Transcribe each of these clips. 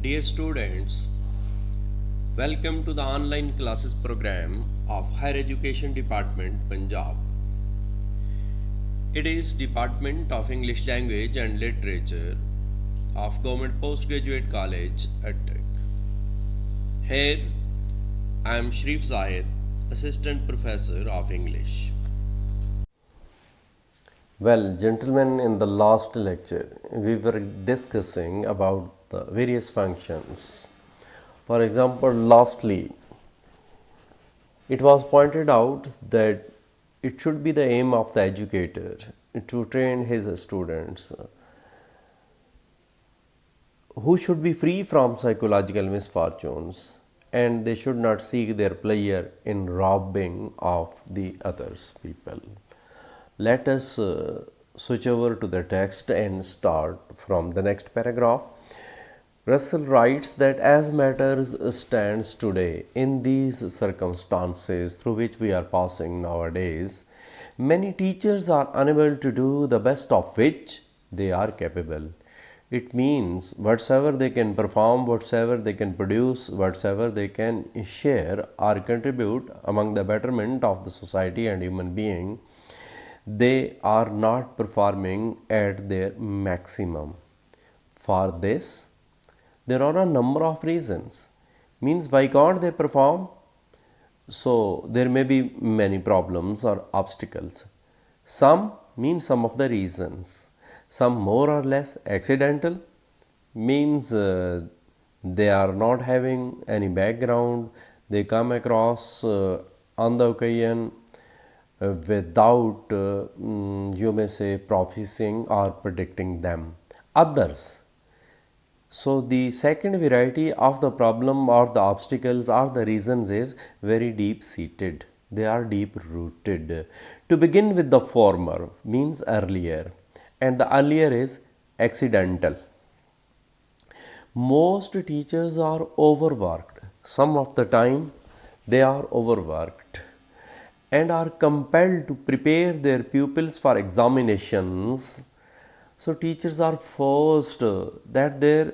Dear students, welcome to the online classes program of Higher Education Department, Punjab. It is Department of English Language and Literature of Government Postgraduate College, EdTech. Here, I am Sharif Zahid, Assistant Professor of English. Well, gentlemen, in the last lecture, we were discussing about the various functions. For example, lastly, it was pointed out that it should be the aim of the educator to train his students who should be free from psychological misfortunes, and they should not seek their pleasure in robbing of the others people. Let us switch over to the text and start from the next paragraph. Russell writes that as matters stands today, in these circumstances through which we are passing nowadays, many teachers are unable to do the best of which they are capable. It means whatsoever they can perform, whatsoever they can produce, whatsoever they can share or contribute among the betterment of the society and human being, they are not performing at their maximum. For this, there are a number of reasons. Means why can't they perform? So there may be many problems or obstacles. Some mean some of the reasons. Some more or less accidental means they are not having any background. They come across on the occasion without you may say prophesying or predicting them. Others, so the second variety of the problem or the obstacles or the reasons is very deep seated. They are deep rooted. To begin with, the former means earlier, and the earlier is accidental. Most teachers are overworked. Some of the time they are overworked and are compelled to prepare their pupils for examinations. So teachers are forced that their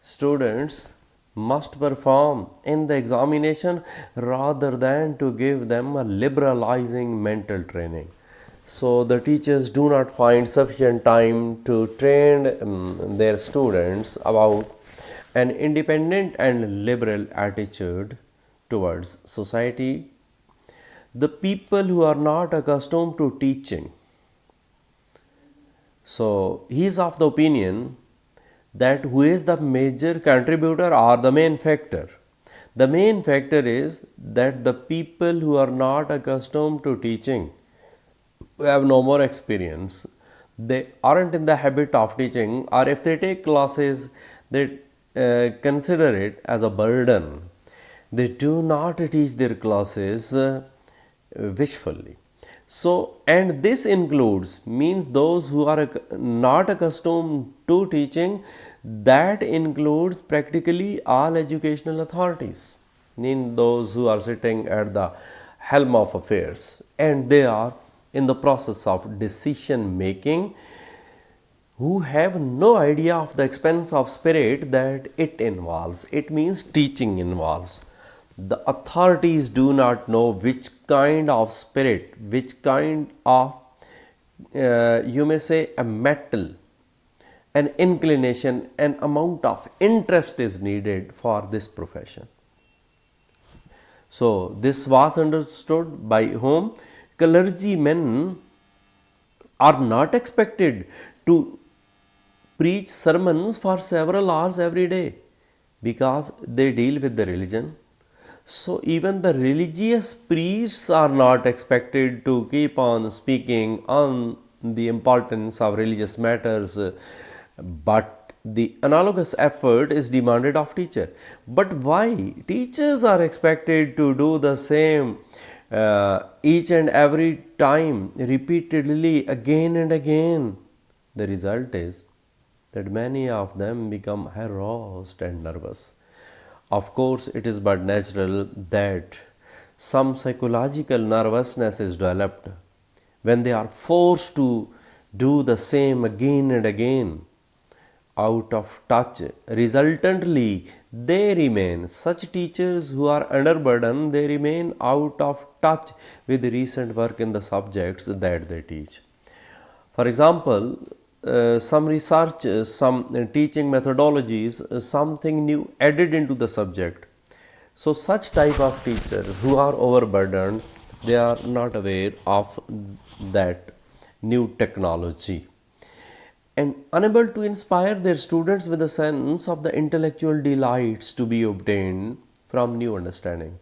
students must perform in the examination rather than to give them a liberalizing mental training. So the teachers do not find sufficient time to train their students about an independent and liberal attitude towards society. The people who are not accustomed to teaching, so he is of the opinion that who is the major contributor or the main factor? The main factor is that the people who are not accustomed to teaching, who have no more experience, they aren't in the habit of teaching, or if they take classes, they consider it as a burden. They do not teach their classes wishfully. So, and this includes means those who are not accustomed to teaching, that includes practically all educational authorities, mean those who are sitting at the helm of affairs and they are in the process of decision making, who have no idea of the expense of spirit that it involves. It means teaching involves. The authorities do not know which kind of spirit, which kind of, you may say, a metal, an inclination, an amount of interest is needed for this profession. So, this was understood by whom? Clergymen are not expected to preach sermons for several hours every day because they deal with the religion. So, even the religious priests are not expected to keep on speaking on the importance of religious matters, but the analogous effort is demanded of teacher. But why teachers are expected to do the same each and every time, repeatedly, again and again? The result is that many of them become harassed and nervous. Of course, it is but natural that some psychological nervousness is developed when they are forced to do the same again and again. out of touch. Resultantly, they remain, such teachers who are underburdened, they remain out of touch with recent work in the subjects that they teach. For example, some research, some teaching methodologies, something new added into the subject. So such type of teachers who are overburdened, they are not aware of that new technology and unable to inspire their students with a sense of the intellectual delights to be obtained from new understanding.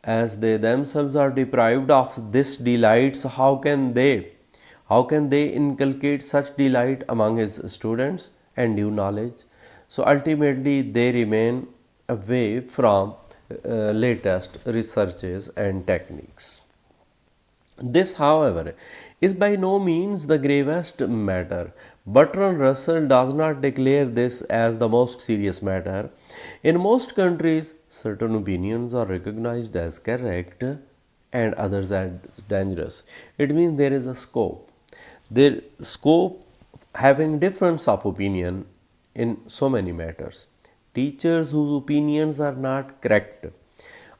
As they themselves are deprived of this delights, how can they inculcate such delight among his students and new knowledge? So ultimately they remain away from latest researches and techniques. This, however, is by no means the gravest matter. Bertrand Russell does not declare this as the most serious matter. In most countries, certain opinions are recognized as correct and others as dangerous. It means there is a scope. There scope having difference of opinion in so many matters. Teachers whose opinions are not correct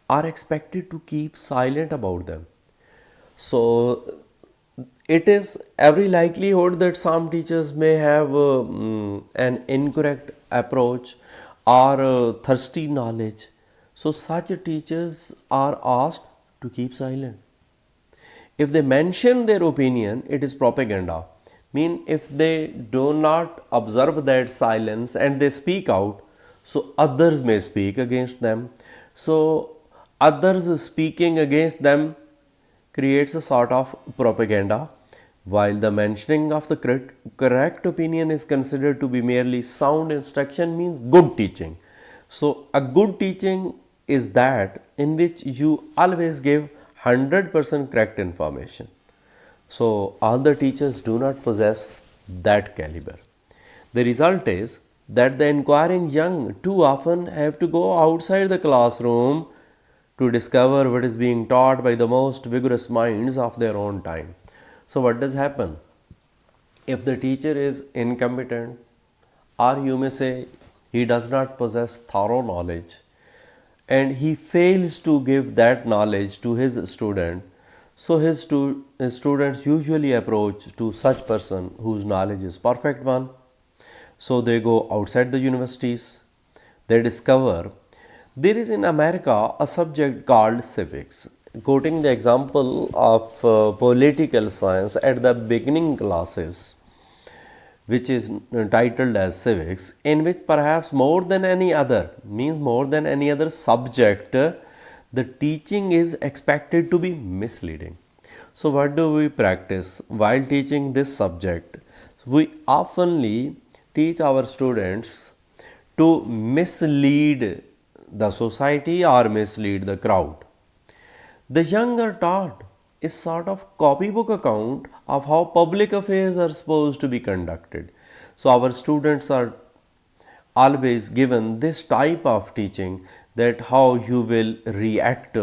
are expected to keep silent about them. So it is every likelihood that some teachers may have an incorrect approach or thirsty knowledge. So such teachers are asked to keep silent. If they mention their opinion, it is propaganda. Mean if they do not observe that silence and they speak out, so others may speak against them. So others speaking against them creates a sort of propaganda, while the mentioning of the correct opinion is considered to be merely sound instruction, means good teaching. So a good teaching is that in which you always give 100% correct information. So all the teachers do not possess that caliber. The result is that the inquiring young too often have to go outside the classroom to discover what is being taught by the most vigorous minds of their own time. So what does happen? If the teacher is incompetent, or you may say he does not possess thorough knowledge, and he fails to give that knowledge to his student, so his students usually approach to such person whose knowledge is perfect one. So they go outside the universities, they discover there is in America a subject called civics. Quoting the example of political science at the beginning classes, which is titled as civics, in which perhaps more than any other, means more than any other subject, the teaching is expected to be misleading. So what do we practice while teaching this subject? We oftenly teach our students to mislead the society or mislead the crowd. The young are taught a sort of copybook account of how public affairs are supposed to be conducted. So our students are always given this type of teaching, that how you will react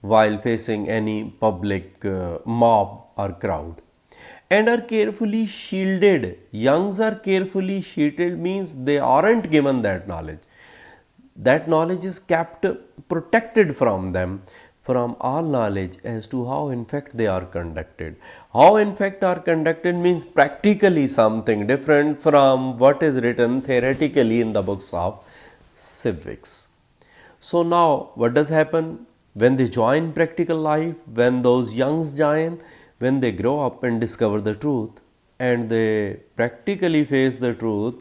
while facing any public mob or crowd, and are carefully shielded. Youngs are carefully shielded means they aren't given that knowledge. That knowledge is kept protected from them, from all knowledge as to how in fact they are conducted. How in fact are conducted means practically something different from what is written theoretically in the books of civics. So now what does happen when they join practical life, when those youngs join, when they grow up and discover the truth and they practically face the truth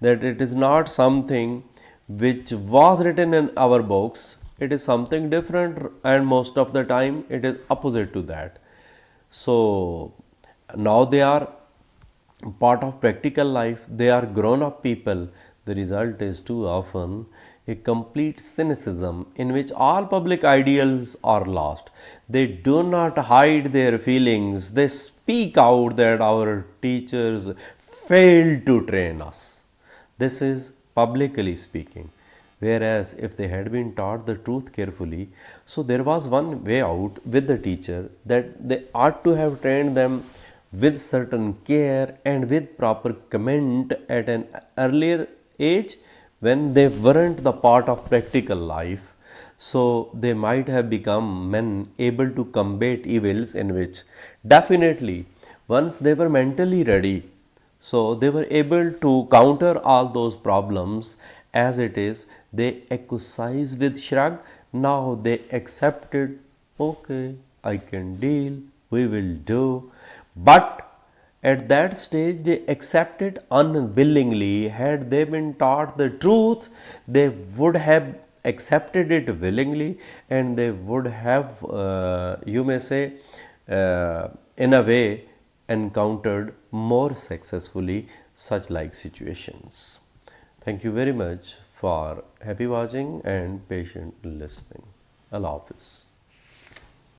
that it is not something which was written in our books, it is something different, and most of the time it is opposite to that. So now they are part of practical life, they are grown up people. The result is too often a complete cynicism in which all public ideals are lost. They do not hide their feelings, they speak out that our teachers failed to train us. This is publicly speaking. Whereas if they had been taught the truth carefully, so there was one way out with the teacher, that they ought to have trained them with certain care and with proper comment at an earlier age when they weren't the part of practical life. So they might have become men able to combat evils in which definitely once they were mentally ready, so they were able to counter all those problems as it is. They exercise with shrug. Now they accepted, okay, I can deal, we will do. But at that stage, they accepted unwillingly. Had they been taught the truth, they would have accepted it willingly and they would have, you may say, in a way, encountered more successfully such like situations. Thank you very much for happy watching and patient listening. Allah Hafiz.